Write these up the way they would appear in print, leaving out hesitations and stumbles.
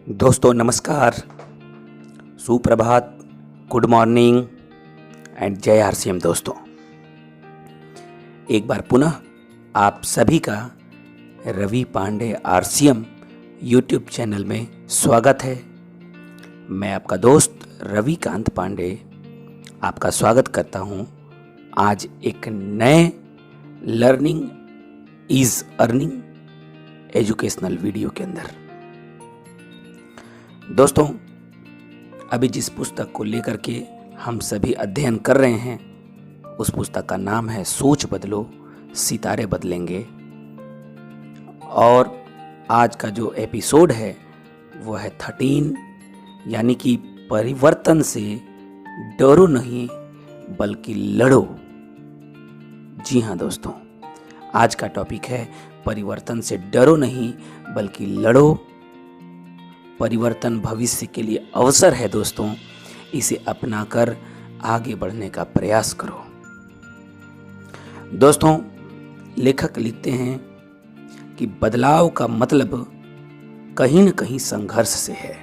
दोस्तों नमस्कार, सुप्रभात, गुड मॉर्निंग एंड जय आरसीएम। दोस्तों एक बार पुनः आप सभी का Ravi Pandey RCM YouTube channel में स्वागत है। मैं आपका दोस्त रविकांत पांडे आपका स्वागत करता हूं आज एक नए learning is earning educational video के अंदर। दोस्तों अभी जिस पुस्तक को लेकर के हम सभी अध्ययन कर रहे हैं उस पुस्तक का नाम है सोच बदलो सितारे बदलेंगे। और आज का जो एपिसोड है वो है 13, यानी कि परिवर्तन से डरो नहीं बल्कि लड़ो। जी हाँ दोस्तों, आज का टॉपिक है परिवर्तन से डरो नहीं बल्कि लड़ो। परिवर्तन भविष्य के लिए अवसर है दोस्तों, इसे अपनाकर आगे बढ़ने का प्रयास करो। दोस्तों लेखक लिखते हैं कि बदलाव का मतलब कहीं न कहीं संघर्ष से है,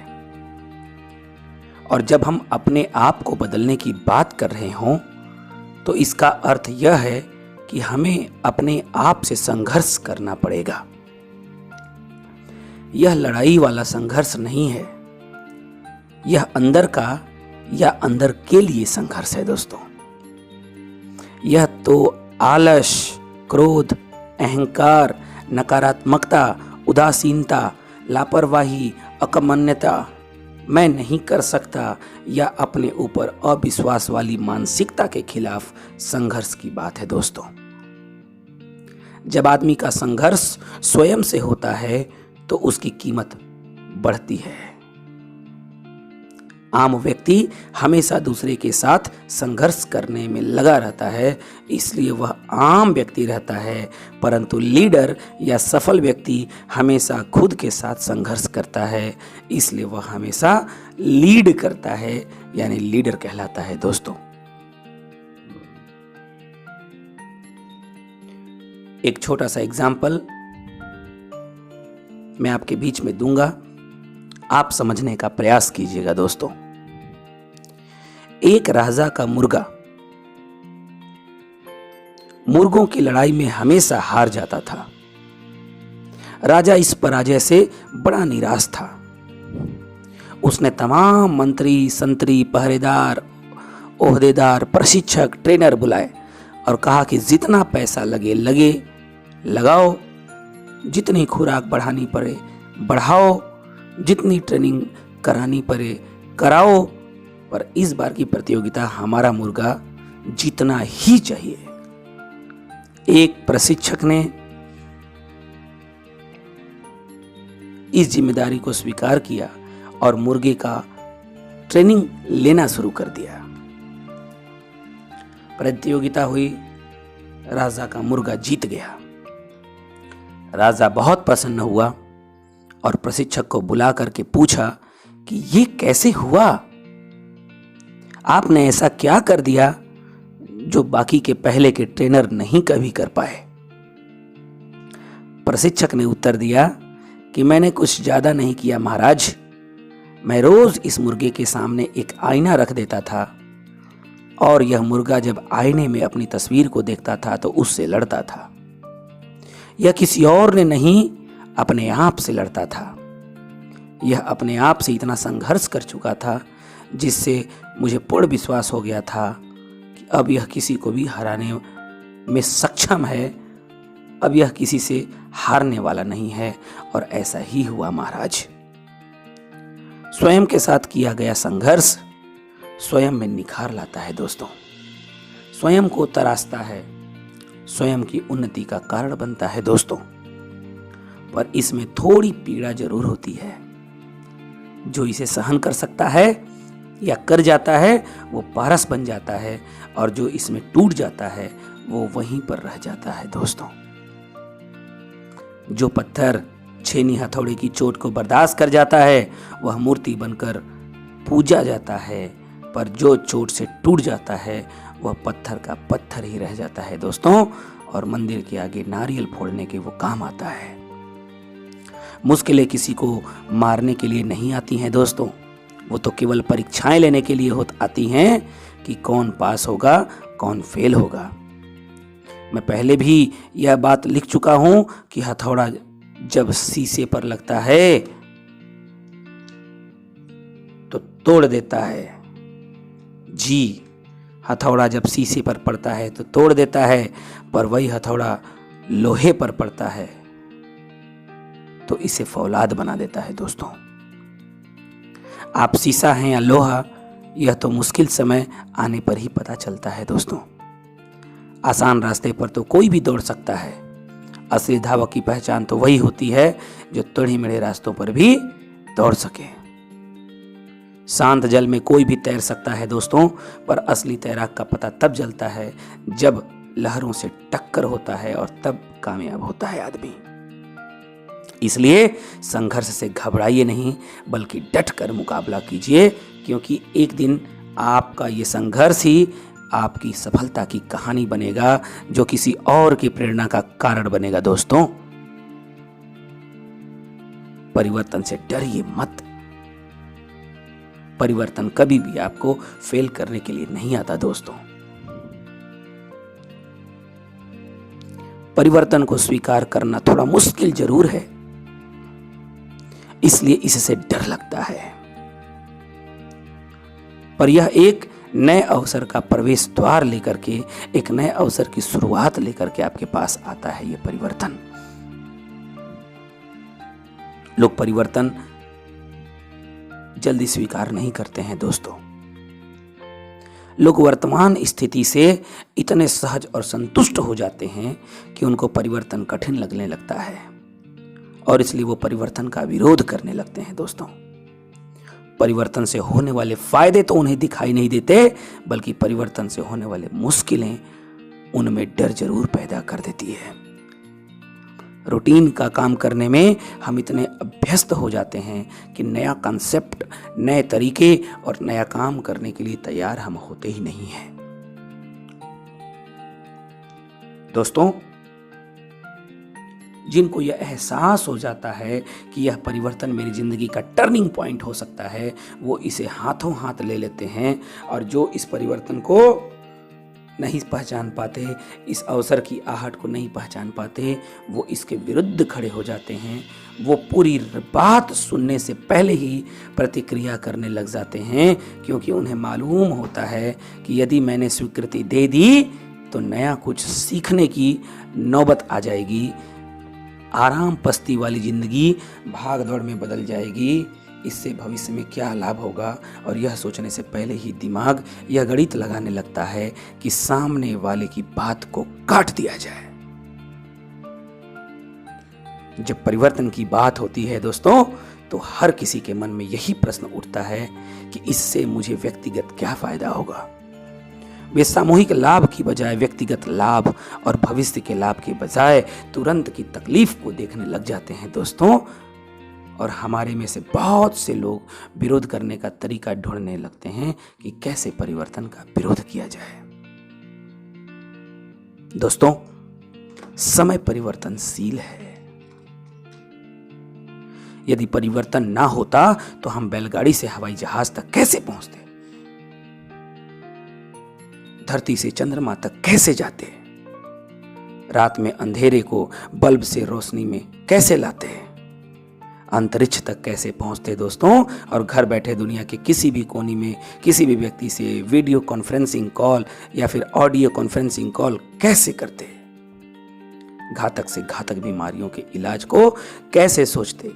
और जब हम अपने आप को बदलने की बात कर रहे हों तो इसका अर्थ यह है कि हमें अपने आप से संघर्ष करना पड़ेगा। यह लड़ाई वाला संघर्ष नहीं है, यह अंदर का या अंदर के लिए संघर्ष है दोस्तों। यह तो आलस, क्रोध, अहंकार, नकारात्मकता, उदासीनता, लापरवाही, अकर्मण्यता, मैं नहीं कर सकता या अपने ऊपर अविश्वास वाली मानसिकता के खिलाफ संघर्ष की बात है दोस्तों। जब आदमी का संघर्ष स्वयं से होता है तो उसकी कीमत बढ़ती है। आम व्यक्ति हमेशा दूसरे के साथ संघर्ष करने में लगा रहता है, इसलिए वह आम व्यक्ति रहता है, परंतु लीडर या सफल व्यक्ति हमेशा खुद के साथ संघर्ष करता है, इसलिए वह हमेशा लीड करता है, यानी लीडर कहलाता है दोस्तों। एक छोटा सा एग्जाम्पल मैं आपके बीच में दूंगा, आप समझने का प्रयास कीजिएगा दोस्तों। एक राजा का मुर्गा मुर्गों की लड़ाई में हमेशा हार जाता था। राजा इस पराजय से बड़ा निराश था। उसने तमाम मंत्री, संतरी, पहरेदार, ओहदेदार, प्रशिक्षक, ट्रेनर बुलाए और कहा कि जितना पैसा लगे लगाओ, जितनी खुराक बढ़ानी पड़े बढ़ाओ, जितनी ट्रेनिंग करानी पड़े कराओ, पर इस बार की प्रतियोगिता हमारा मुर्गा जीतना ही चाहिए। एक प्रशिक्षक ने इस जिम्मेदारी को स्वीकार किया और मुर्गे का ट्रेनिंग लेना शुरू कर दिया। प्रतियोगिता हुई, राजा का मुर्गा जीत गया। राजा बहुत प्रसन्न हुआ और प्रशिक्षक को बुला करके पूछा कि ये कैसे हुआ? आपने ऐसा क्या कर दिया जो बाकी के पहले के ट्रेनर नहीं कभी कर पाए? प्रशिक्षक ने उत्तर दिया कि मैंने कुछ ज्यादा नहीं किया महाराज। मैं रोज इस मुर्गे के सामने एक आईना रख देता था और यह मुर्गा जब आईने में अपनी तस्वीर को देखता था तो उससे लड़ता था। यह किसी और ने नहीं, अपने आप से लड़ता था। यह अपने आप से इतना संघर्ष कर चुका था जिससे मुझे पूर्ण विश्वास हो गया था कि अब यह किसी को भी हराने में सक्षम है, अब यह किसी से हारने वाला नहीं है। और ऐसा ही हुआ महाराज। स्वयं के साथ किया गया संघर्ष स्वयं में निखार लाता है दोस्तों, स्वयं को तराशता है, स्वयं की उन्नति का कारण बनता है दोस्तों। पर इसमें थोड़ी पीड़ा जरूर होती है। जो इसे सहन कर सकता है या कर जाता है वो पारस बन जाता है, और जो इसमें टूट जाता है वो वहीं पर रह जाता है दोस्तों। जो पत्थर छेनी हथौड़े की चोट को बर्दाश्त कर जाता है वह मूर्ति बनकर पूजा जाता है, पर जो चोट से टूट जाता है वह पत्थर का पत्थर ही रह जाता है दोस्तों, और मंदिर के आगे नारियल फोड़ने के वो काम आता है। मुश्किलें किसी को मारने के लिए नहीं आती हैं दोस्तों, वो तो केवल परीक्षाएं लेने के लिए आती हैं कि कौन पास होगा कौन फेल होगा। मैं पहले भी यह बात लिख चुका हूं कि हथौड़ा जब शीशे पर लगता है तो तोड़ देता है। जी, हथौड़ा जब शीशे पर पड़ता है तो तोड़ देता है, पर वही हथौड़ा लोहे पर पड़ता है तो इसे फौलाद बना देता है। दोस्तों, आप शीशा हैं या लोहा, यह तो मुश्किल समय आने पर ही पता चलता है। दोस्तों, आसान रास्ते पर तो कोई भी दौड़ सकता है, असली धावक की पहचान तो वही होती है जो टेढ़े मेढ़े रास्तों पर भी दौड़ सके। शांत जल में कोई भी तैर सकता है दोस्तों, पर असली तैराक का पता तब चलता है जब लहरों से टक्कर होता है और तब कामयाब होता है आदमी। इसलिए संघर्ष से घबराइए नहीं, बल्कि डट कर मुकाबला कीजिए, क्योंकि एक दिन आपका ये संघर्ष ही आपकी सफलता की कहानी बनेगा, जो किसी और की प्रेरणा का कारण बनेगा। दोस्तों, परिवर्तन से डरिए मत। परिवर्तन कभी भी आपको फेल करने के लिए नहीं आता। दोस्तों, परिवर्तन को स्वीकार करना थोड़ा मुश्किल जरूर है, इसलिए इससे डर लगता है, पर यह एक नए अवसर का प्रवेश द्वार लेकर के, एक नए अवसर की शुरुआत लेकर के आपके पास आता है। यह परिवर्तन, लोग परिवर्तन जल्दी स्वीकार नहीं करते हैं। दोस्तों, लोग वर्तमान स्थिति से इतने सहज और संतुष्ट हो जाते हैं कि उनको परिवर्तन कठिन लगने लगता है और इसलिए वो परिवर्तन का विरोध करने लगते हैं। दोस्तों, परिवर्तन से होने वाले फायदे तो उन्हें दिखाई नहीं देते, बल्कि परिवर्तन से होने वाले मुश्किलें उनमें डर जरूर पैदा कर देती है। रूटीन का काम करने में हम इतने अभ्यस्त हो जाते हैं कि नया कॉन्सेप्ट, नए तरीके और नया काम करने के लिए तैयार हम होते ही नहीं हैं। दोस्तों, जिनको यह एहसास हो जाता है कि यह परिवर्तन मेरी जिंदगी का टर्निंग पॉइंट हो सकता है, वो इसे हाथों हाथ ले लेते हैं, और जो इस परिवर्तन को नहीं पहचान पाते, इस अवसर की आहट को नहीं पहचान पाते, वो इसके विरुद्ध खड़े हो जाते हैं। वो पूरी बात सुनने से पहले ही प्रतिक्रिया करने लग जाते हैं, क्योंकि उन्हें मालूम होता है कि यदि मैंने स्वीकृति दे दी तो नया कुछ सीखने की नौबत आ जाएगी, आराम पस्ती वाली जिंदगी भाग दौड़ में बदल जाएगी। इससे भविष्य में क्या लाभ होगा, और यह सोचने से पहले ही दिमाग यह गणित लगाने लगता है कि सामने वाले की बात को काट दिया जाए। जब परिवर्तन की बात होती है दोस्तों, तो हर किसी के मन में यही प्रश्न उठता है कि इससे मुझे व्यक्तिगत क्या फायदा होगा। वे सामूहिक लाभ की बजाय व्यक्तिगत लाभ और भविष्य के लाभ के बजाय तुरंत की तकलीफ को देखने लग जाते हैं। दोस्तों, और हमारे में से बहुत से लोग विरोध करने का तरीका ढूंढने लगते हैं कि कैसे परिवर्तन का विरोध किया जाए। दोस्तों, समय परिवर्तनशील है। यदि परिवर्तन ना होता तो हम बैलगाड़ी से हवाई जहाज तक कैसे पहुंचते, धरती से चंद्रमा तक कैसे जाते, रात में अंधेरे को बल्ब से रोशनी में कैसे लाते, अंतरिक्ष तक कैसे पहुंचते दोस्तों, और घर बैठे दुनिया के किसी भी कोने में किसी भी व्यक्ति से वीडियो कॉन्फ्रेंसिंग कॉल या फिर ऑडियो कॉन्फ्रेंसिंग कॉल कैसे करते, घातक से घातक बीमारियों के इलाज को कैसे सोचते,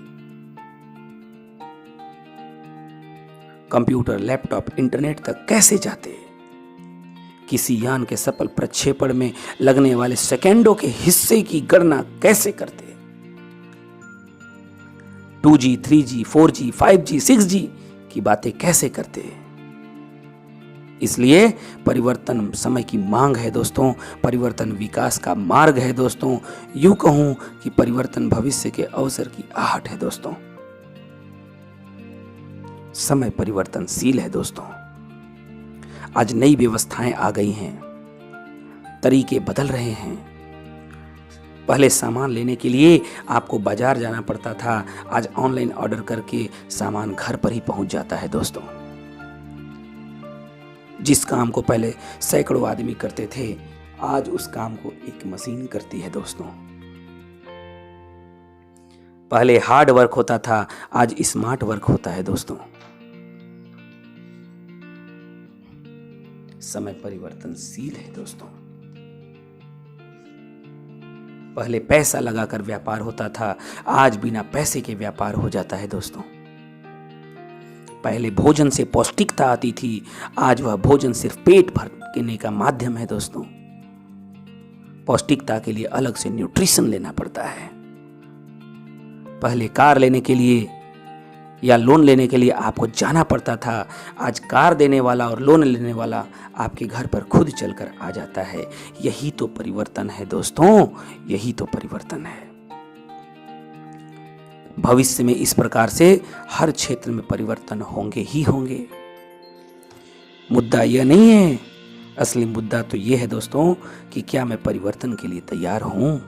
कंप्यूटर, लैपटॉप, इंटरनेट तक कैसे जाते, किसी यान के सफल प्रक्षेपण में लगने वाले सेकेंडों के हिस्से की गणना कैसे करते, 2G, 3G, 4G, 5G, 6G की बातें कैसे करते। इसलिए परिवर्तन समय की मांग है दोस्तों, परिवर्तन विकास का मार्ग है दोस्तों, यूं कहूं कि परिवर्तन भविष्य के अवसर की आहट है दोस्तों। समय परिवर्तनशील है दोस्तों। आज नई व्यवस्थाएं आ गई हैं, तरीके बदल रहे हैं, पहले सामान लेने के लिए आपको बाजार जाना पड़ता था, आज ऑनलाइन ऑर्डर करके सामान घर पर ही पहुंच जाता है दोस्तों। जिस काम को पहले सैकड़ों आदमी करते थे, आज उस काम को एक मशीन करती है दोस्तों। पहले हार्ड वर्क होता था, आज स्मार्ट वर्क होता है दोस्तों। समय परिवर्तनशील है दोस्तों। पहले पैसा लगाकर व्यापार होता था, आज बिना पैसे के व्यापार हो जाता है दोस्तों। पहले भोजन से पौष्टिकता आती थी, आज वह भोजन सिर्फ पेट भरने का माध्यम है दोस्तों। पौष्टिकता के लिए अलग से न्यूट्रिशन लेना पड़ता है। पहले कार लेने के लिए या लोन लेने के लिए आपको जाना पड़ता था, आज कार देने वाला और लोन लेने वाला आपके घर पर खुद चलकर आ जाता है। यही तो परिवर्तन है दोस्तों, यही तो परिवर्तन है। भविष्य में इस प्रकार से हर क्षेत्र में परिवर्तन होंगे ही होंगे। मुद्दा यह नहीं है, असली मुद्दा तो यह है दोस्तों कि क्या मैं परिवर्तन के लिए तैयार हूं।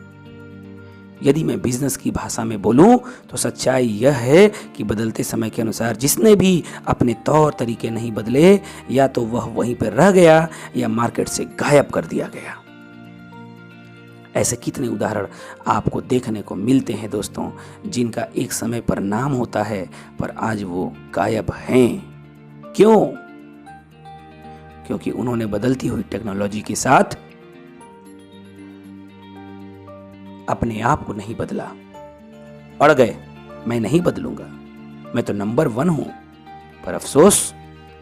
यदि मैं बिजनेस की भाषा में बोलूं तो सच्चाई यह है कि बदलते समय के अनुसार जिसने भी अपने तौर तरीके नहीं बदले, या तो वह वहीं पर रह गया या मार्केट से गायब कर दिया गया। ऐसे कितने उदाहरण आपको देखने को मिलते हैं दोस्तों, जिनका एक समय पर नाम होता है पर आज वो गायब हैं। क्यों? क्योंकि उन्होंने बदलती हुई टेक्नोलॉजी के साथ अपने आप को नहीं बदला। अड़ गए, मैं नहीं बदलूंगा, मैं तो नंबर 1 हूं, पर अफसोस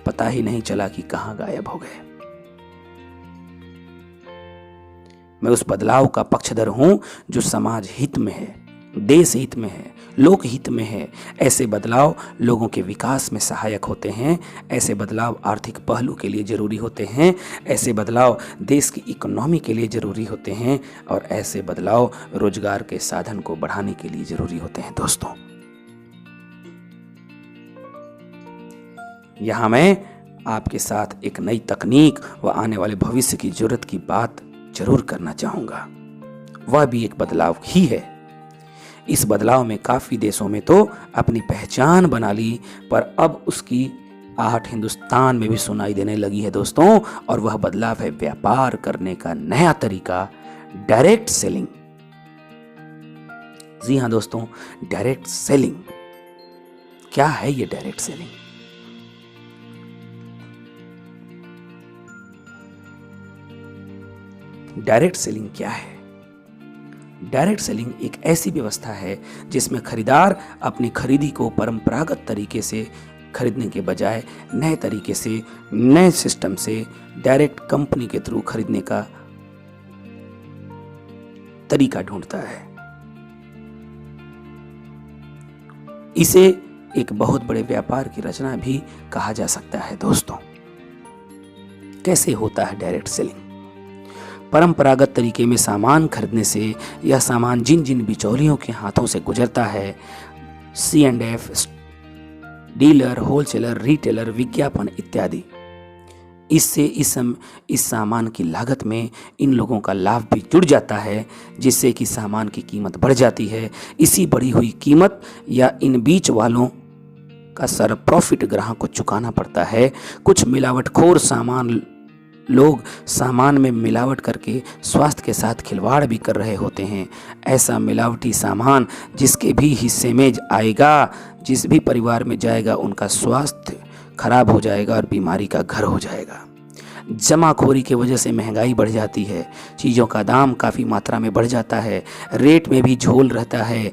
पता ही नहीं चला कि कहां गायब हो गए। मैं उस बदलाव का पक्षधर हूं जो समाज हित में है, देश हित में है, लोक हित में है। ऐसे बदलाव लोगों के विकास में सहायक होते हैं, ऐसे बदलाव आर्थिक पहलू के लिए जरूरी होते हैं, ऐसे बदलाव देश की इकोनॉमी के लिए जरूरी होते हैं, और ऐसे बदलाव रोजगार के साधन को बढ़ाने के लिए जरूरी होते हैं दोस्तों। यहां मैं आपके साथ एक नई तकनीक व आने वाले भविष्य की जरूरत की बात जरूर करना चाहूंगा। वह भी एक बदलाव ही है। इस बदलाव में काफी देशों में तो अपनी पहचान बना ली, पर अब उसकी आहट हिंदुस्तान में भी सुनाई देने लगी है दोस्तों। और वह बदलाव है व्यापार करने का नया तरीका, डायरेक्ट सेलिंग। जी हां दोस्तों, डायरेक्ट सेलिंग। क्या है ये डायरेक्ट सेलिंग? डायरेक्ट सेलिंग क्या है? डायरेक्ट सेलिंग एक ऐसी व्यवस्था है जिसमें खरीदार अपनी खरीदी को परंपरागत तरीके से खरीदने के बजाय नए तरीके से, नए सिस्टम से डायरेक्ट कंपनी के थ्रू खरीदने का तरीका ढूंढता है। इसे एक बहुत बड़े व्यापार की रचना भी कहा जा सकता है दोस्तों। कैसे होता है डायरेक्ट सेलिंग? परंपरागत तरीके में सामान खरीदने से यह सामान जिन जिन बिचौलियों के हाथों से गुजरता है, C&F, डीलर, होलसेलर, रिटेलर, विज्ञापन इत्यादि, इससे इस सामान की लागत में इन लोगों का लाभ भी जुड़ जाता है, जिससे कि सामान की कीमत बढ़ जाती है। इसी बढ़ी हुई कीमत या इन बीच वालों का सारा प्रॉफिट ग्राहक को चुकाना पड़ता है। कुछ मिलावटखोर लोग सामान में मिलावट करके स्वास्थ्य के साथ खिलवाड़ भी कर रहे होते हैं। ऐसा मिलावटी सामान जिसके भी हिस्से में आएगा, जिस भी परिवार में जाएगा, उनका स्वास्थ्य खराब हो जाएगा और बीमारी का घर हो जाएगा। जमाखोरी की वजह से महंगाई बढ़ जाती है, चीज़ों का दाम काफ़ी मात्रा में बढ़ जाता है, रेट में भी झोल रहता है।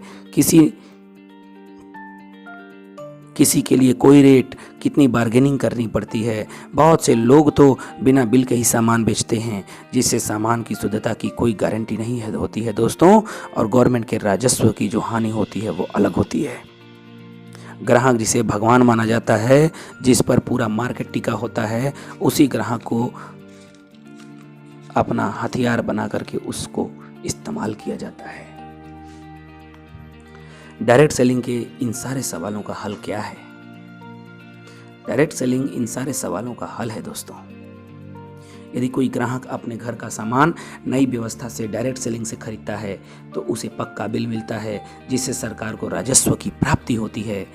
किसी के लिए कोई रेट, कितनी बार्गेनिंग करनी पड़ती है। बहुत से लोग तो बिना बिल के ही सामान बेचते हैं, जिससे सामान की शुद्धता की कोई गारंटी नहीं होती है दोस्तों। और गवर्नमेंट के राजस्व की जो हानि होती है वो अलग होती है। ग्राहक जिसे भगवान माना जाता है, जिस पर पूरा मार्केट टिका होता है, उसी ग्राहक को अपना हथियार बना करके उसको इस्तेमाल किया जाता है। डायरेक्ट सेलिंग के इन सारे सवालों का हल क्या है? डायरेक्ट सेलिंग इन सारे सवालों का हल है दोस्तों। यदि कोई ग्राहक अपने घर का सामान नई व्यवस्था से डायरेक्ट सेलिंग से खरीदता है तो उसे पक्का बिल मिलता है, जिससे सरकार को राजस्व की प्राप्ति होती है।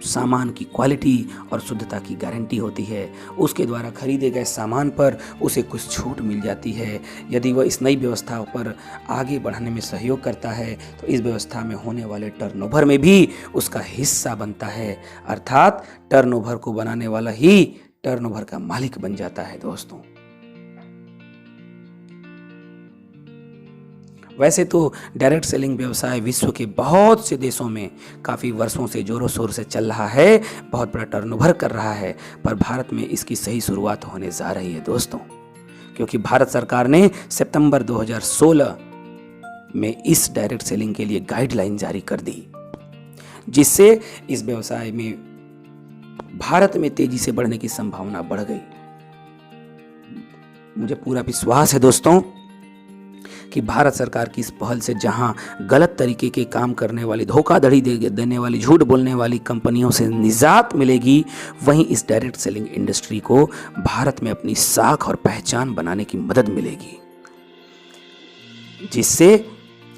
सामान की क्वालिटी और शुद्धता की गारंटी होती है। उसके द्वारा खरीदे गए सामान पर उसे कुछ छूट मिल जाती है। यदि वह इस नई व्यवस्था पर आगे बढ़ने में सहयोग करता है तो इस व्यवस्था में होने वाले टर्नओवर में भी उसका हिस्सा बनता है। अर्थात टर्नओवर को बनाने वाला ही टर्नओवर का मालिक बन जाता है दोस्तों। वैसे तो डायरेक्ट सेलिंग व्यवसाय विश्व के बहुत से देशों में काफ़ी वर्षों से जोरों शोर से चल रहा है, बहुत बड़ा टर्नओवर कर रहा है, पर भारत में इसकी सही शुरुआत होने जा रही है दोस्तों, क्योंकि भारत सरकार ने सितंबर 2016 में इस डायरेक्ट सेलिंग के लिए गाइडलाइन जारी कर दी, जिससे इस व्यवसाय में भारत में तेजी से बढ़ने की संभावना बढ़ गई। मुझे पूरा विश्वास है दोस्तों कि भारत सरकार की इस पहल से जहां गलत तरीके के काम करने वाली, धोखाधड़ी देने वाली, झूठ बोलने वाली कंपनियों से निजात मिलेगी, वहीं इस डायरेक्ट सेलिंग इंडस्ट्री को भारत में अपनी साख और पहचान बनाने की मदद मिलेगी, जिससे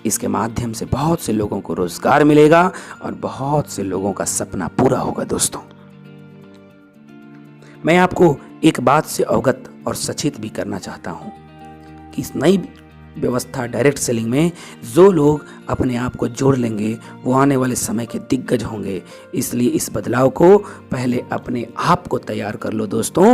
इसके माध्यम से बहुत से लोगों को रोजगार मिलेगा और बहुत से लोगों का सपना पूरा होगा दोस्तों। मैं आपको एक बात से अवगत और सचेत भी करना चाहता हूं कि इस नई व्यवस्था डायरेक्ट सेलिंग में जो लोग अपने आप को जोड़ लेंगे वो आने वाले समय के दिग्गज होंगे। इसलिए इस बदलाव को पहले अपने आप को तैयार कर लो दोस्तों।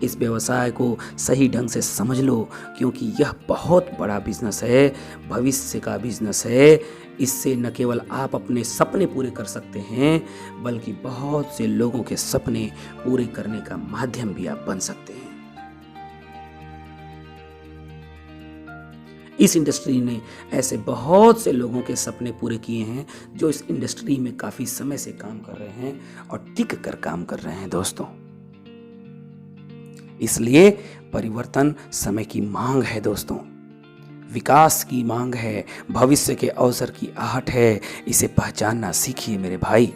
इस व्यवसाय को सही ढंग से समझ लो, क्योंकि यह बहुत बड़ा बिजनेस है, भविष्य का बिजनेस है। इससे न केवल आप अपने सपने पूरे कर सकते हैं, बल्कि बहुत से लोगों के सपने पूरे करने का माध्यम भी आप बन सकते हैं। इस इंडस्ट्री ने ऐसे बहुत से लोगों के सपने पूरे किए हैं जो इस इंडस्ट्री में काफी समय से काम कर रहे हैं और टिक कर काम कर रहे हैं दोस्तों। इसलिए परिवर्तन समय की मांग है दोस्तों, विकास की मांग है, भविष्य के अवसर की आहट है। इसे पहचानना सीखिए मेरे भाई।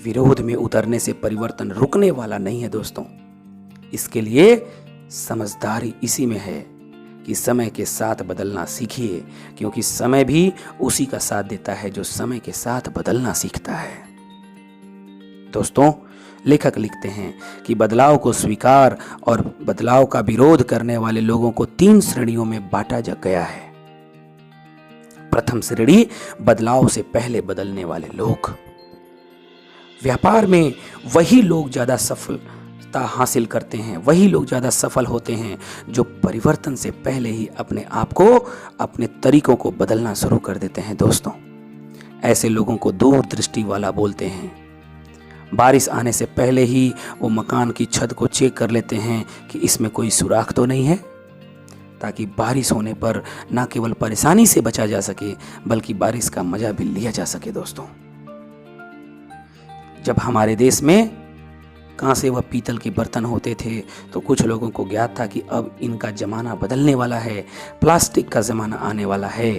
विरोध में उतरने से परिवर्तन रुकने वाला नहीं है दोस्तों। इसके लिए समझदारी इसी में है कि समय के साथ बदलना सीखिए, क्योंकि समय भी उसी का साथ देता है जो समय के साथ बदलना सीखता है। दोस्तों, लेखक लिखते हैं कि बदलाव को स्वीकार और बदलाव का विरोध करने वाले लोगों को 3 श्रेणियों में बांटा जा गया है। प्रथम श्रेणी बदलाव से पहले बदलने वाले लोग। व्यापार में वही लोग ज्यादा सफलता हासिल करते हैं, वही लोग ज्यादा सफल होते हैं जो परिवर्तन से पहले ही अपने आप को, अपने तरीकों को बदलना शुरू कर देते हैं दोस्तों। ऐसे लोगों को दूरदृष्टि वाला बोलते हैं। बारिश आने से पहले ही वो मकान की छत को चेक कर लेते हैं कि इसमें कोई सुराख तो नहीं है, ताकि बारिश होने पर न केवल परेशानी से बचा जा सके बल्कि बारिश का मजा भी लिया जा सके दोस्तों। जब हमारे देश में कांसे व पीतल के बर्तन होते थे तो कुछ लोगों को ज्ञात था कि अब इनका जमाना बदलने वाला है, प्लास्टिक का जमाना आने वाला है।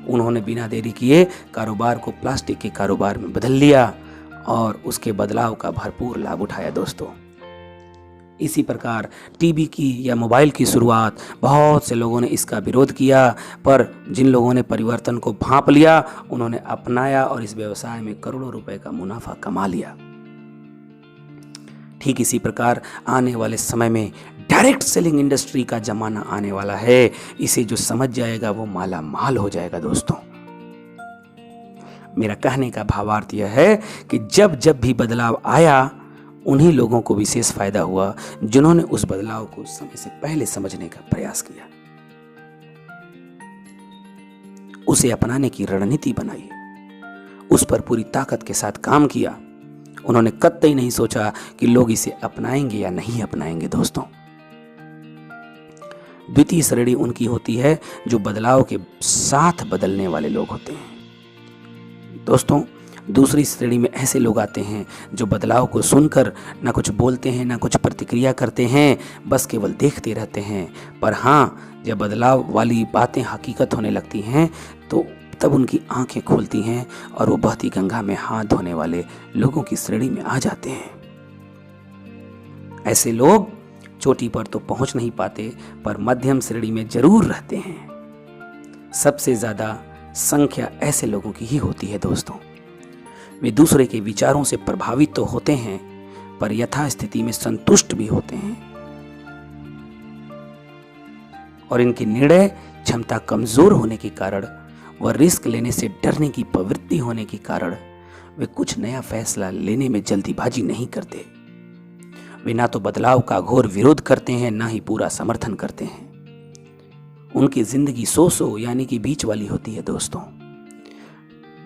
उन्होंने बिना देरी किए कारोबार को प्लास्टिक के कारोबार में बदल लिया और उसके बदलाव का भरपूर लाभ उठाया दोस्तों। इसी प्रकार टीवी की या मोबाइल की शुरुआत, बहुत से लोगों ने इसका विरोध किया, पर जिन लोगों ने परिवर्तन को भांप लिया उन्होंने अपनाया और इस व्यवसाय में करोड़ों रुपए का मुनाफा कमा लिया। ठीक इसी प्रकार आने वाले समय में डायरेक्ट सेलिंग इंडस्ट्री का जमाना आने वाला है। इसे जो समझ जाएगा वो माला माल हो जाएगा दोस्तों। मेरा कहने का भावार्थ यह है कि जब जब भी बदलाव आया उन्हीं लोगों को विशेष फायदा हुआ जिन्होंने उस बदलाव को समय से पहले समझने का प्रयास किया, उसे अपनाने की रणनीति बनाई, उस पर पूरी ताकत के साथ काम किया। उन्होंने कतई नहीं सोचा कि लोग इसे अपनाएंगे या नहीं अपनाएंगे दोस्तों। द्वितीय श्रेणी उनकी होती है जो बदलाव के साथ बदलने वाले लोग होते हैं दोस्तों। दूसरी श्रेणी में ऐसे लोग आते हैं जो बदलाव को सुनकर ना कुछ बोलते हैं ना कुछ प्रतिक्रिया करते हैं, बस केवल देखते रहते हैं। पर हाँ, जब बदलाव वाली बातें हकीकत होने लगती हैं तो तब उनकी आंखें खुलती हैं और वो बहती गंगा में हाथ धोने वाले लोगों की श्रेणी में आ जाते हैं। ऐसे लोग चोटी पर तो पहुंच नहीं पाते, पर मध्यम श्रेणी में जरूर रहते हैं। सबसे ज्यादा संख्या ऐसे लोगों की ही होती है दोस्तों। वे दूसरे के विचारों से प्रभावित तो होते हैं, पर यथास्थिति में संतुष्ट भी होते हैं, और इनकी निर्णय क्षमता कमजोर होने के कारण व रिस्क लेने से डरने की प्रवृत्ति होने के कारण वे कुछ नया फैसला लेने में जल्दीबाजी नहीं करते। वे ना तो बदलाव का घोर विरोध करते हैं, ना ही पूरा समर्थन करते हैं। उनकी जिंदगी सो यानी कि बीच वाली होती है दोस्तों।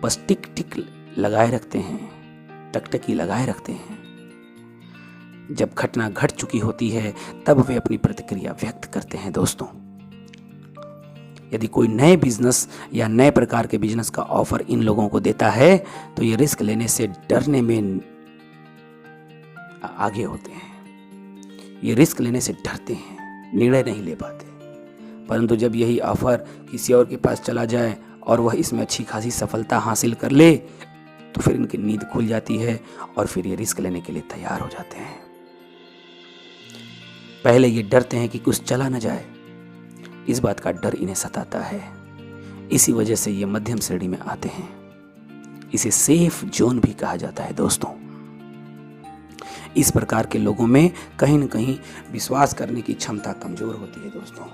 बस टिक टिक लगाए रखते हैं, टकटकी लगाए रखते हैं। जब घटना घट चुकी होती है तब वे अपनी प्रतिक्रिया व्यक्त करते हैं दोस्तों। यदि कोई नए बिजनेस या नए प्रकार के बिजनेस का ऑफर इन लोगों को देता है तो ये रिस्क लेने से डरने में आगे होते हैं। ये रिस्क लेने से डरते हैं, निर्णय नहीं ले पाते। परंतु जब यही ऑफर किसी और के पास चला जाए और वह इसमें अच्छी खासी सफलता हासिल कर ले तो फिर इनकी नींद खुल जाती है और फिर ये रिस्क लेने के लिए तैयार हो जाते हैं। पहले ये डरते हैं कि कुछ चला न जाए, इस बात का डर इन्हें सताता है। इसी वजह से ये मध्यम श्रेणी में आते हैं। इसे सेफ जोन भी कहा जाता है दोस्तों। इस प्रकार के लोगों में कहीं न कहीं विश्वास करने की क्षमता कमजोर होती है दोस्तों।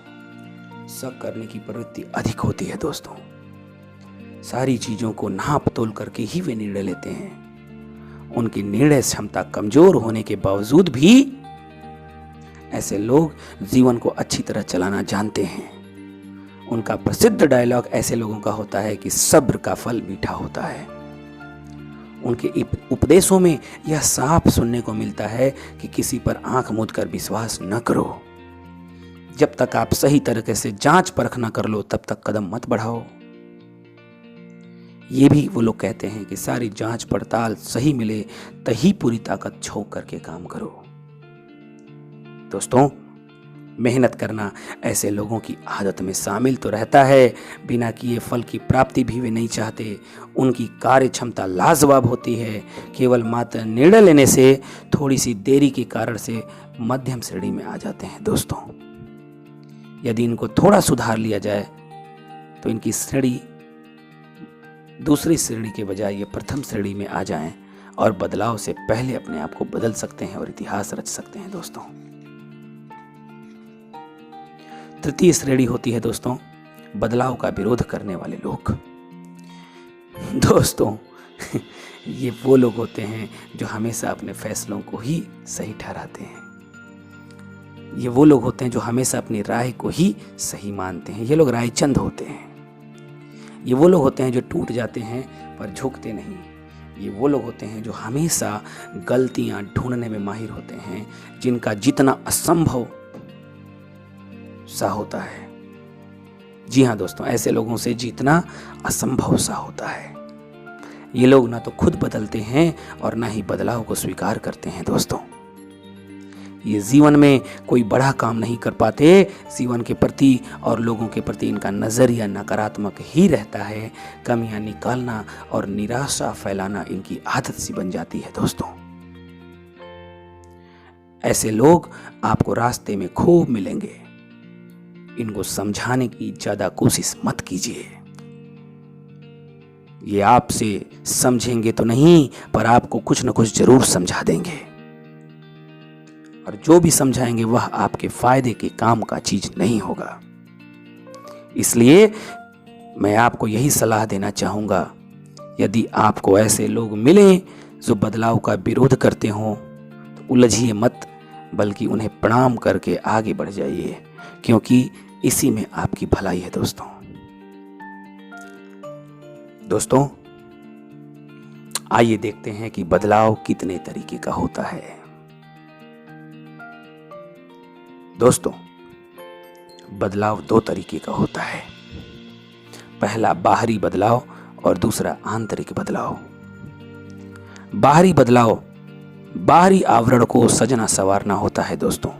शक करने की प्रवृत्ति अधिक होती है दोस्तों। सारी चीजों को नाप तोल करके ही वे निर्णय लेते हैं। उनकी निर्णय क्षमता कमजोर होने के बावजूद भी ऐसे लोग जीवन को अच्छी तरह चलाना जानते हैं। उनका प्रसिद्ध डायलॉग ऐसे लोगों का होता है कि सब्र का फल मीठा होता है। उनके उपदेशों में यह साफ सुनने को मिलता है कि किसी पर आंख मूंद कर विश्वास न करो। जब तक आप सही तरीके से जांच परख न कर लो तब तक कदम मत बढ़ाओ। ये भी वो लोग कहते हैं कि सारी जांच पड़ताल सही मिले तभी पूरी ताकत झोंक करके काम करो। दोस्तों, मेहनत करना ऐसे लोगों की आदत में शामिल तो रहता है, बिना किए फल की प्राप्ति भी वे नहीं चाहते। उनकी कार्य क्षमता लाजवाब होती है। केवल मात्र निर्णय लेने से थोड़ी सी देरी के कारण से मध्यम श्रेणी में आ जाते हैं दोस्तों। यदि इनको थोड़ा सुधार लिया जाए तो इनकी श्रेणी दूसरी श्रेणी के बजाय ये प्रथम श्रेणी में आ जाएं और बदलाव से पहले अपने आप को बदल सकते हैं और इतिहास रच सकते हैं दोस्तों। तृतीय श्रेणी होती है दोस्तों बदलाव का विरोध करने वाले लोग। दोस्तों, ये वो लोग होते हैं जो हमेशा अपने फैसलों को ही सही ठहराते हैं। ये वो लोग होते हैं जो हमेशा अपनी राय को ही सही मानते हैं। ये लोग रायचंद होते हैं। ये वो लोग होते हैं जो टूट जाते हैं पर झुकते नहीं। ये वो लोग होते हैं जो हमेशा गलतियां ढूंढने में माहिर होते हैं, जिनका जितना असंभव सा होता है। जी हाँ दोस्तों, ऐसे लोगों से जीतना असंभव सा होता है। ये लोग ना तो खुद बदलते हैं और ना ही बदलाव को स्वीकार करते हैं दोस्तों। ये जीवन में कोई बड़ा काम नहीं कर पाते। जीवन के प्रति और लोगों के प्रति इनका नजरिया नकारात्मक ही रहता है। कमियां निकालना और निराशा फैलाना इनकी आदत सी बन जाती है दोस्तों। ऐसे लोग आपको रास्ते में खूब मिलेंगे। इनको समझाने की ज्यादा कोशिश मत कीजिए। ये आपसे समझेंगे तो नहीं, पर आपको कुछ न कुछ जरूर समझा देंगे, और जो भी समझाएंगे वह आपके फायदे के काम का चीज नहीं होगा। इसलिए मैं आपको यही सलाह देना चाहूंगा, यदि आपको ऐसे लोग मिलें जो बदलाव का विरोध करते हो तो उलझिए मत, बल्कि उन्हें प्रणाम करके आगे बढ़ जाइए, क्योंकि इसी में आपकी भलाई है दोस्तों। दोस्तों, आइए देखते हैं कि बदलाव कितने तरीके का होता है। दोस्तों, बदलाव दो तरीके का होता है। पहला बाहरी बदलाव और दूसरा आंतरिक बदलाव। बाहरी बदलाव बाहरी आवरण को सजना संवारना होता है दोस्तों,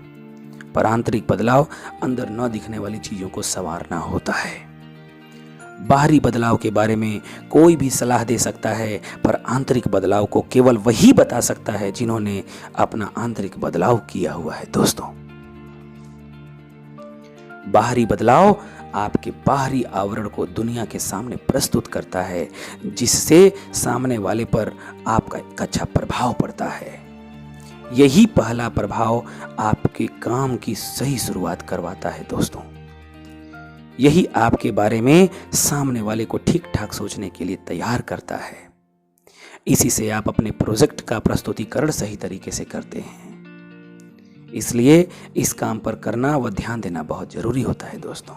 पर आंतरिक बदलाव अंदर न दिखने वाली चीजों को संवारना होता है। बाहरी बदलाव के बारे में कोई भी सलाह दे सकता है, पर आंतरिक बदलाव को केवल वही बता सकता है जिन्होंने अपना आंतरिक बदलाव किया हुआ है। दोस्तों, बाहरी बदलाव आपके बाहरी आवरण को दुनिया के सामने प्रस्तुत करता है, जिससे सामने वाले पर आपका एक अच्छा प्रभाव पड़ता है। यही पहला प्रभाव आपके काम की सही शुरुआत करवाता है। दोस्तों, यही आपके बारे में सामने वाले को ठीक ठाक सोचने के लिए तैयार करता है। इसी से आप अपने प्रोजेक्ट का प्रस्तुतिकरण सही तरीके से करते हैं। इसलिए इस काम पर करना व ध्यान देना बहुत जरूरी होता है। दोस्तों,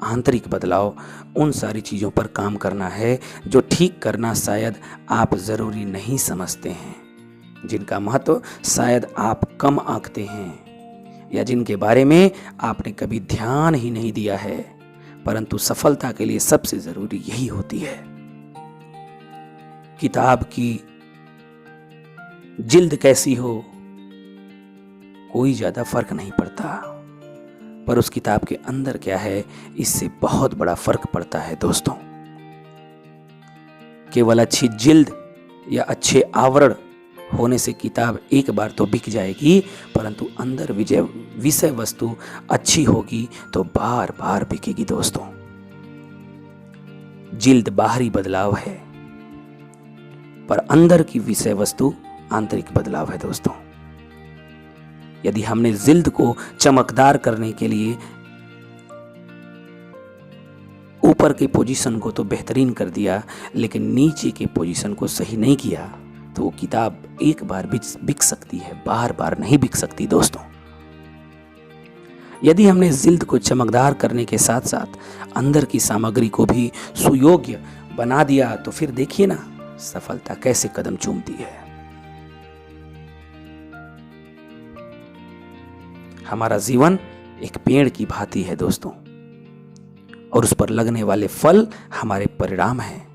आंतरिक बदलाव उन सारी चीजों पर काम करना है जो ठीक करना शायद आप जरूरी नहीं समझते हैं, जिनका महत्व शायद आप कम आंकते हैं, या जिनके बारे में आपने कभी ध्यान ही नहीं दिया है, परंतु सफलता के लिए सबसे जरूरी यही होती है। किताब की जिल्द कैसी हो कोई ज्यादा फर्क नहीं पड़ता, पर उस किताब के अंदर क्या है इससे बहुत बड़ा फर्क पड़ता है। दोस्तों, केवल अच्छी जिल्द या अच्छे आवरण होने से किताब एक बार तो बिक जाएगी, परंतु अंदर विषय वस्तु अच्छी होगी तो बार बार बिकेगी। दोस्तों, जिल्द बाहरी बदलाव है, पर अंदर की विषय वस्तु आंतरिक बदलाव है। दोस्तों, यदि हमने जिल्द को चमकदार करने के लिए ऊपर के पोजीशन को तो बेहतरीन कर दिया, लेकिन नीचे के पोजीशन को सही नहीं किया, तो वो किताब एक बार बिक सकती है, बार बार नहीं बिक सकती। दोस्तों, यदि हमने जिल्द को चमकदार करने के साथ साथ अंदर की सामग्री को भी सुयोग्य बना दिया, तो फिर देखिए ना सफलता कैसे कदम चूमती है। हमारा जीवन एक पेड़ की भांति है। दोस्तों, और उस पर लगने वाले फल हमारे परिणाम हैं।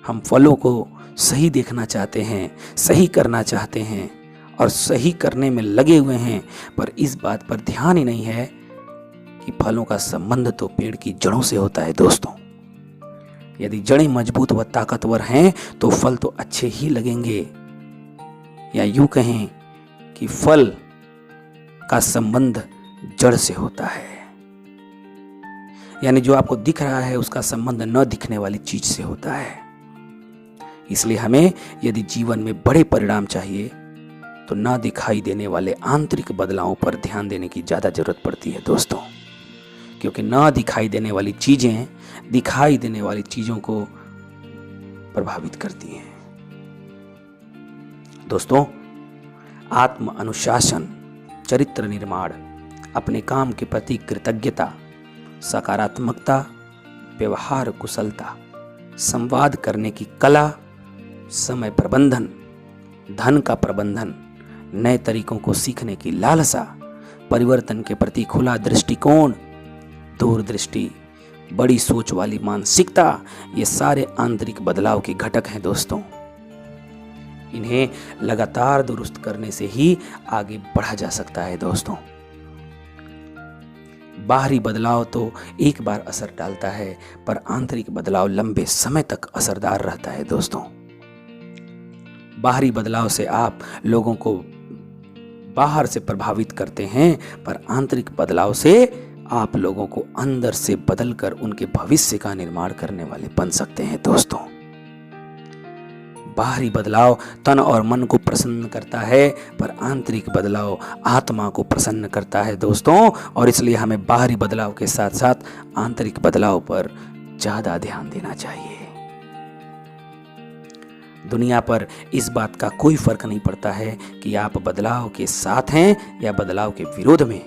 हम फलों को सही देखना चाहते हैं, सही करना चाहते हैं और सही करने में लगे हुए हैं, पर इस बात पर ध्यान ही नहीं है कि फलों का संबंध तो पेड़ की जड़ों से होता है। दोस्तों, यदि जड़ें मजबूत व ताकतवर हैं तो फल तो अच्छे ही लगेंगे, या यूं कहें कि फल का संबंध जड़ से होता है, यानी जो आपको दिख रहा है उसका संबंध न दिखने वाली चीज से होता है। इसलिए हमें यदि जीवन में बड़े परिणाम चाहिए तो न दिखाई देने वाले आंतरिक बदलावों पर ध्यान देने की ज्यादा जरूरत पड़ती है। दोस्तों, क्योंकि न दिखाई देने वाली चीजें दिखाई देने वाली चीजों को प्रभावित करती हैं। दोस्तों, आत्म अनुशासन, चरित्र निर्माण, अपने काम के प्रति कृतज्ञता, सकारात्मकता, व्यवहार कुशलता, संवाद करने की कला, समय प्रबंधन, धन का प्रबंधन, नए तरीकों को सीखने की लालसा, परिवर्तन के प्रति खुला दृष्टिकोण, दूरदृष्टि, बड़ी सोच वाली मानसिकता, ये सारे आंतरिक बदलाव के घटक हैं। दोस्तों, इन्हें लगातार दुरुस्त करने से ही आगे बढ़ा जा सकता है। दोस्तों, बाहरी बदलाव तो एक बार असर डालता है, पर आंतरिक बदलाव लंबे समय तक असरदार रहता है। दोस्तों, बाहरी बदलाव से आप लोगों को बाहर से प्रभावित करते हैं, पर आंतरिक बदलाव से आप लोगों को अंदर से बदलकर उनके भविष्य का निर्माण करने वाले बन सकते हैं। दोस्तों, बाहरी बदलाव तन और मन को प्रसन्न करता है, पर आंतरिक बदलाव आत्मा को प्रसन्न करता है। दोस्तों, और इसलिए हमें बाहरी बदलाव के साथ साथ आंतरिक बदलाव पर ज्यादा ध्यान देना चाहिए। दुनिया पर इस बात का कोई फर्क नहीं पड़ता है कि आप बदलाव के साथ हैं या बदलाव के विरोध में।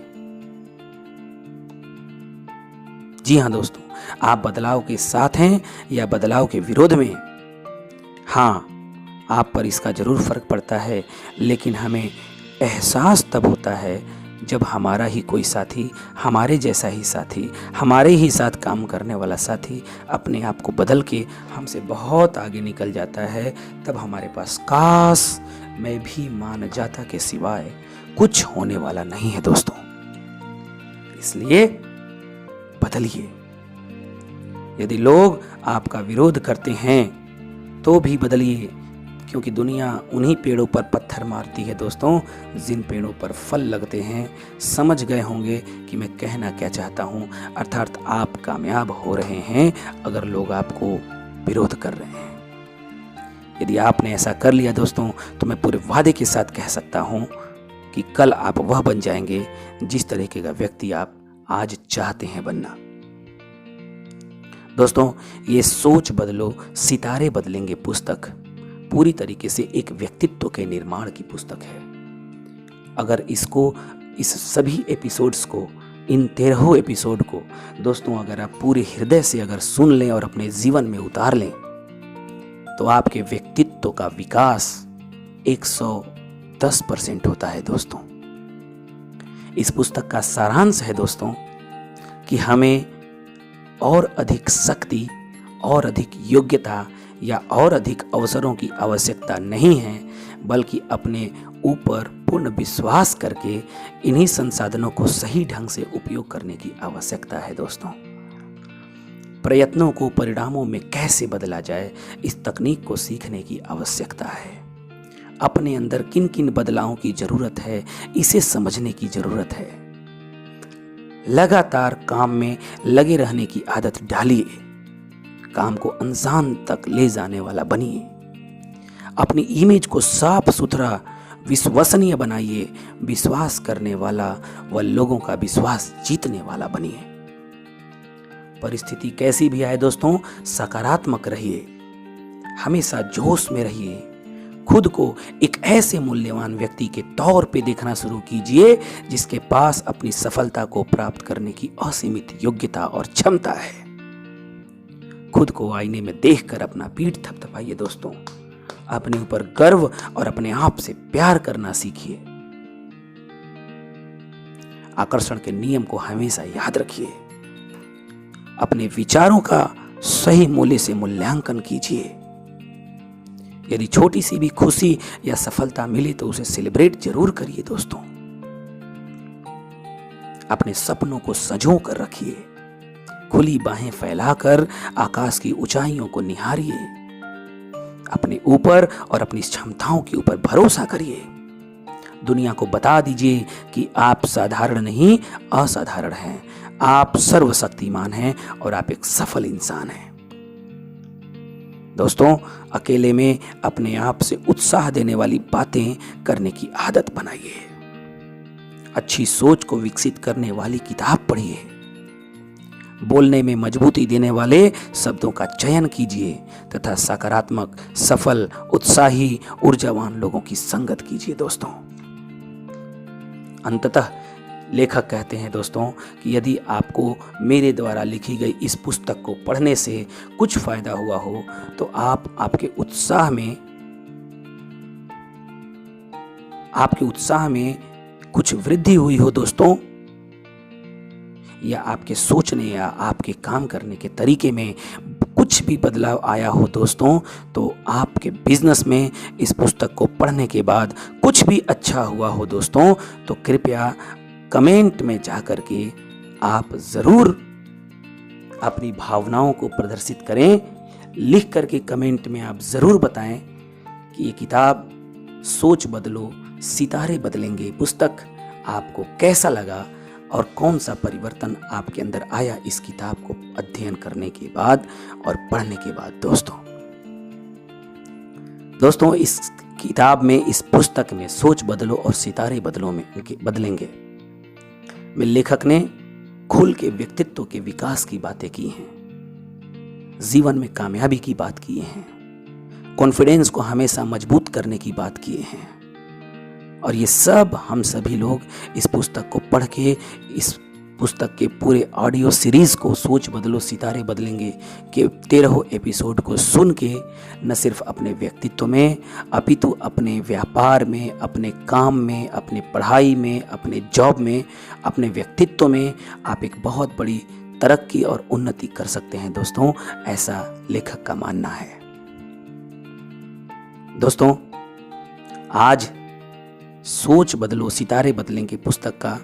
जी हाँ दोस्तों, आप बदलाव के साथ हैं या बदलाव के विरोध में। हाँ, आप पर इसका जरूर फर्क पड़ता है, लेकिन हमें एहसास तब होता है जब हमारा ही कोई साथी, हमारे जैसा ही साथी, हमारे ही साथ काम करने वाला साथी अपने आप को बदल के हमसे बहुत आगे निकल जाता है। तब हमारे पास काश मैं भी मान जाता के सिवाय कुछ होने वाला नहीं है। दोस्तों, इसलिए बदलिए। यदि लोग आपका विरोध करते हैं तो भी बदलिए, क्योंकि दुनिया उन्हीं पेड़ों पर पत्थर मारती है दोस्तों जिन पेड़ों पर फल लगते हैं। समझ गए होंगे कि मैं कहना क्या चाहता हूँ, अर्थात आप कामयाब हो रहे हैं अगर लोग आपको विरोध कर रहे हैं। यदि आपने ऐसा कर लिया दोस्तों, तो मैं पूरे वादे के साथ कह सकता हूँ कि कल आप वह बन जाएंगे जिस तरीके का व्यक्ति आप आज चाहते हैं बनना। दोस्तों, ये सोच बदलो सितारे बदलेंगे पुस्तक पूरी तरीके से एक व्यक्तित्व के निर्माण की पुस्तक है। अगर इस सभी एपिसोड्स को, इन 13 एपिसोड को दोस्तों अगर आप पूरे हृदय से अगर सुन लें और अपने जीवन में उतार लें, तो आपके व्यक्तित्व का विकास 110% होता है दोस्तों। इस पुस्तक का सारांश है दोस्तों कि हमें और अधिक शक्ति और अधिक योग्यता या और अधिक अवसरों की आवश्यकता नहीं है, बल्कि अपने ऊपर पूर्ण विश्वास करके इन्हीं संसाधनों को सही ढंग से उपयोग करने की आवश्यकता है दोस्तों। प्रयत्नों को परिणामों में कैसे बदला जाए, इस तकनीक को सीखने की आवश्यकता है। अपने अंदर किन किन बदलावों की जरूरत है, इसे समझने की जरूरत है। लगातार काम में लगे रहने की आदत डालिए, काम को अंजाम तक ले जाने वाला बनिए। अपनी इमेज को साफ सुथरा विश्वसनीय बनाइए, विश्वास करने वाला व लोगों का विश्वास जीतने वाला बनिए। परिस्थिति कैसी भी आए दोस्तों, सकारात्मक रहिए, हमेशा जोश में रहिए। खुद को एक ऐसे मूल्यवान व्यक्ति के तौर पे देखना शुरू कीजिए जिसके पास अपनी सफलता को प्राप्त करने की असीमित योग्यता और क्षमता है। खुद को आईने में देखकर अपना पीठ थपथपाइए दोस्तों। अपने ऊपर गर्व और अपने आप से प्यार करना सीखिए। आकर्षण के नियम को हमेशा याद रखिए। अपने विचारों का सही मूल्य से मूल्यांकन कीजिए। यदि छोटी सी भी खुशी या सफलता मिले तो उसे सेलिब्रेट जरूर करिए दोस्तों। अपने सपनों को संजो कर रखिए। खुली बाहें फैलाकर आकाश की ऊंचाइयों को निहारिए। अपने ऊपर और अपनी क्षमताओं के ऊपर भरोसा करिए। दुनिया को बता दीजिए कि आप साधारण नहीं, असाधारण हैं। आप सर्वशक्तिमान हैं और आप एक सफल इंसान हैं। दोस्तों, अकेले में अपने आप से उत्साह देने वाली बातें करने की आदत बनाइए। अच्छी सोच को विकसित करने वाली किताब पढ़िए। बोलने में मजबूती देने वाले शब्दों का चयन कीजिए तथा सकारात्मक, सफल, उत्साही, ऊर्जावान लोगों की संगत कीजिए दोस्तों। अंततः लेखक कहते हैं दोस्तों कि यदि आपको मेरे द्वारा लिखी गई इस पुस्तक को पढ़ने से कुछ फायदा हुआ हो, तो आपके उत्साह में कुछ वृद्धि हुई हो दोस्तों, या आपके सोचने या आपके काम करने के तरीके में कुछ भी बदलाव आया हो दोस्तों, तो आपके बिजनेस में इस पुस्तक को पढ़ने के बाद कुछ भी अच्छा हुआ हो दोस्तों, तो कृपया कमेंट में जाकर के आप जरूर अपनी भावनाओं को प्रदर्शित करें। लिख करके कमेंट में आप जरूर बताएं कि ये किताब सोच बदलो सितारे बदलेंगे पुस्तक आपको कैसा लगा और कौन सा परिवर्तन आपके अंदर आया इस किताब को अध्ययन करने के बाद और पढ़ने के बाद। दोस्तों इस किताब में, इस पुस्तक में सोच बदलो और सितारे बदलेंगे में लेखक ने खुल के व्यक्तित्व के विकास की बातें की हैं, जीवन में कामयाबी की बात की है, कॉन्फिडेंस को हमेशा मजबूत करने की बात किए हैं। और ये सब हम सभी लोग इस पुस्तक को पढ़ के, इस पुस्तक के पूरे ऑडियो सीरीज को सोच बदलो सितारे बदलेंगे के 13 एपिसोड को सुन के न सिर्फ अपने व्यक्तित्व में, अपितु अपने व्यापार में, अपने काम में, अपने पढ़ाई में, अपने जॉब में, अपने व्यक्तित्व में आप एक बहुत बड़ी तरक्की और उन्नति कर सकते हैं दोस्तों, ऐसा लेखक का मानना है। दोस्तों आज सोच बदलो सितारे बदलेंगे पुस्तक का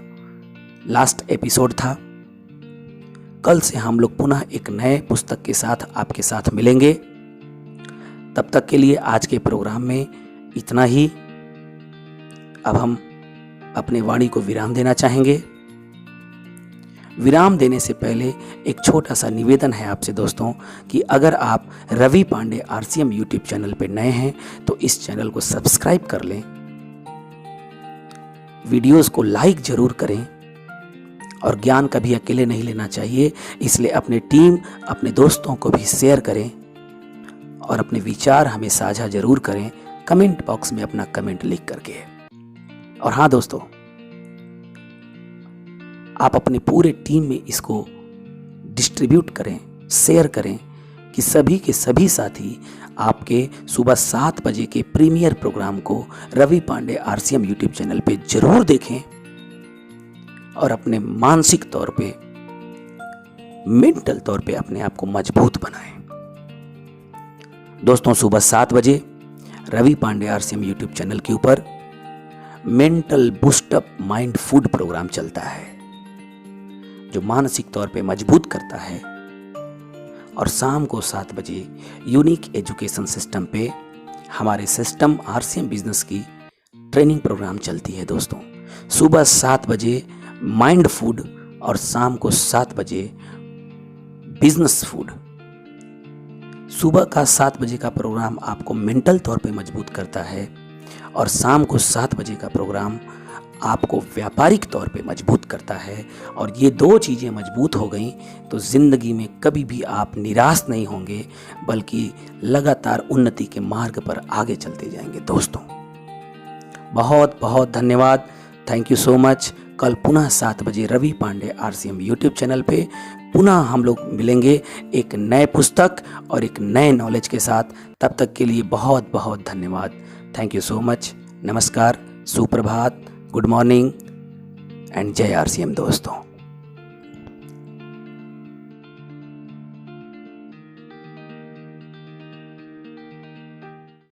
लास्ट एपिसोड था। कल से हम लोग पुनः एक नए पुस्तक के साथ आपके साथ मिलेंगे। तब तक के लिए आज के प्रोग्राम में इतना ही। अब हम अपने वाणी को विराम देना चाहेंगे। विराम देने से पहले एक छोटा सा निवेदन है आपसे दोस्तों कि अगर आप Ravi Pandey RCM YouTube channel पे नए हैं तो इस चैनल को सब्सक्राइब कर लें, वीडियोस को लाइक जरूर करें और ज्ञान कभी अकेले नहीं लेना चाहिए, इसलिए अपने टीम, अपने दोस्तों को भी शेयर करें और अपने विचार हमें साझा जरूर करें कमेंट बॉक्स में अपना कमेंट लिख करके। और हाँ दोस्तों, आप अपने पूरे टीम में इसको डिस्ट्रीब्यूट करें, शेयर करें कि सभी के सभी साथी आपके सुबह 7 बजे के प्रीमियर प्रोग्राम को Ravi Pandey RCM YouTube channel पे जरूर देखें और अपने मानसिक तौर पे, मेंटल तौर पे अपने आप को मजबूत बनाएं। दोस्तों, सुबह 7 बजे Ravi Pandey RCM YouTube channel के ऊपर mental boost up mind food program चलता है जो मानसिक तौर पे मजबूत करता है। और शाम को 7 बजे यूनिक एजुकेशन सिस्टम पे हमारे सिस्टम RCM बिजनेस की ट्रेनिंग प्रोग्राम चलती है दोस्तों। सुबह 7 बजे माइंड फूड और शाम को 7 बजे बिजनेस फूड। सुबह का 7 बजे का प्रोग्राम आपको मेंटल तौर पे मजबूत करता है और शाम को 7 बजे का प्रोग्राम आपको व्यापारिक तौर पे मजबूत करता है। और ये 2 चीज़ें मजबूत हो गई तो ज़िंदगी में कभी भी आप निराश नहीं होंगे, बल्कि लगातार उन्नति के मार्ग पर आगे चलते जाएंगे। दोस्तों, बहुत बहुत धन्यवाद। Thank you so much. कल पुनः 7 बजे Ravi Pandey RCM YouTube channel पे पुनः हम लोग मिलेंगे एक नए पुस्तक और एक नए नॉलेज के साथ। तब तक के लिए बहुत बहुत धन्यवाद। Thank you so much. नमस्कार, सुप्रभात, गुड मॉर्निंग एंड जय RCM दोस्तों।